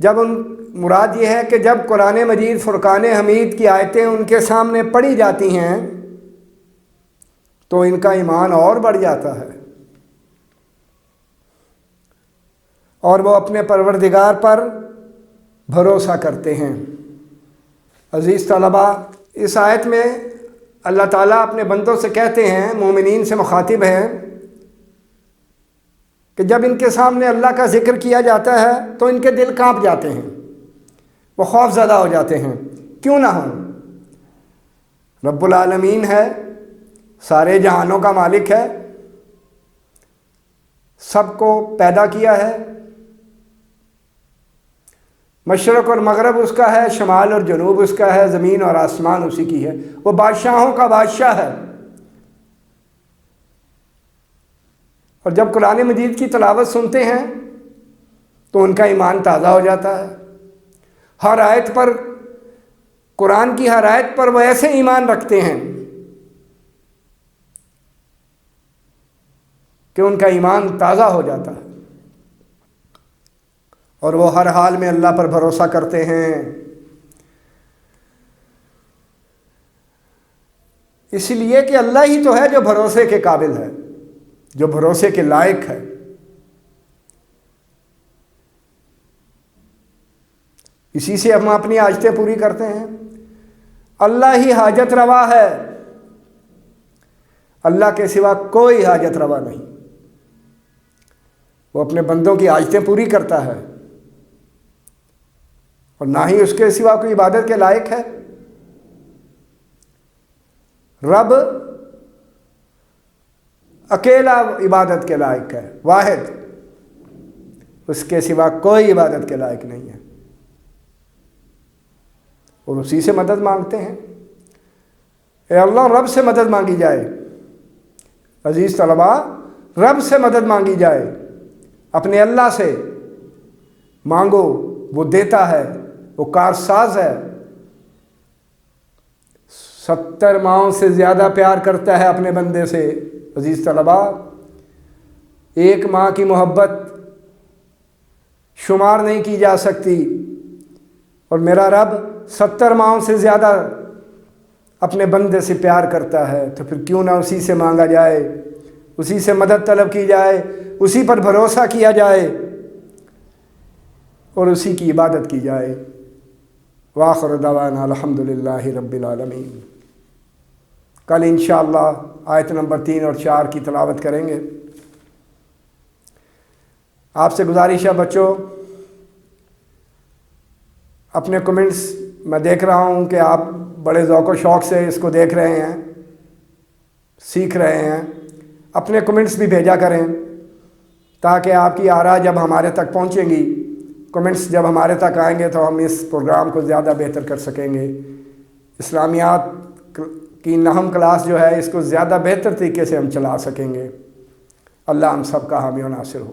جب مراد یہ ہے کہ جب قرآن مجید فرقان حمید کی آیتیں ان کے سامنے پڑھی جاتی ہیں تو ان کا ایمان اور بڑھ جاتا ہے، اور وہ اپنے پروردگار پر بھروسہ کرتے ہیں۔ عزیز طلباء، اس آیت میں اللہ تعالیٰ اپنے بندوں سے کہتے ہیں، مومنین سے مخاطب ہیں، کہ جب ان کے سامنے اللہ کا ذکر کیا جاتا ہے تو ان کے دل کانپ جاتے ہیں، وہ خوف زدہ ہو جاتے ہیں۔ کیوں نہ ہوں؟ رب العالمین ہے، سارے جہانوں کا مالک ہے، سب کو پیدا کیا ہے، مشرق اور مغرب اس کا ہے، شمال اور جنوب اس کا ہے، زمین اور آسمان اسی کی ہے، وہ بادشاہوں کا بادشاہ ہے۔ اور جب قرآن مجید کی تلاوت سنتے ہیں تو ان کا ایمان تازہ ہو جاتا ہے۔ ہر آیت پر، قرآن کی ہر آیت پر وہ ایسے ایمان رکھتے ہیں کہ ان کا ایمان تازہ ہو جاتا ہے، اور وہ ہر حال میں اللہ پر بھروسہ کرتے ہیں۔ اس لیے کہ اللہ ہی تو ہے جو بھروسے کے قابل ہے، جو بھروسے کے لائق ہے۔ اسی سے ہم اپنی حاجتیں پوری کرتے ہیں۔ اللہ ہی حاجت روا ہے، اللہ کے سوا کوئی حاجت روا نہیں۔ وہ اپنے بندوں کی حاجتیں پوری کرتا ہے، اور نہ ہی اس کے سوا کوئی عبادت کے لائق ہے۔ رب اکیلا عبادت کے لائق ہے، واحد، اس کے سوا کوئی عبادت کے لائق نہیں ہے، اور اسی سے مدد مانگتے ہیں۔ اے اللہ، رب سے مدد مانگی جائے۔ عزیز طلباء، رب سے مدد مانگی جائے، اپنے اللہ سے مانگو، وہ دیتا ہے، وہ کارساز ہے۔ 70 ماؤں سے زیادہ پیار کرتا ہے اپنے بندے سے۔ عزیز طلباء، ایک ماں کی محبت شمار نہیں کی جا سکتی، اور میرا رب 70 ماؤں سے زیادہ اپنے بندے سے پیار کرتا ہے، تو پھر کیوں نہ اسی سے مانگا جائے، اسی سے مدد طلب کی جائے، اسی پر بھروسہ کیا جائے، اور اسی کی عبادت کی جائے۔ وآخر دعوانا الحمدللہ رب العالمین۔ کل انشاءاللہ آیت نمبر 3 اور 4 کی تلاوت کریں گے۔ آپ سے گزارش ہے بچوں، اپنے کمنٹس میں دیکھ رہا ہوں کہ آپ بڑے ذوق و شوق سے اس کو دیکھ رہے ہیں، سیکھ رہے ہیں۔ اپنے کمنٹس بھی بھیجا کریں تاکہ آپ کی آراء جب ہمارے تک پہنچیں گی، کمنٹس جب ہمارے تک آئیں گے تو ہم اس پروگرام کو زیادہ بہتر کر سکیں گے۔ اسلامیات کی نہم کلاس جو ہے، اس کو زیادہ بہتر طریقے سے ہم چلا سکیں گے۔ اللہ ہم سب کا حامی و ناصر ہو۔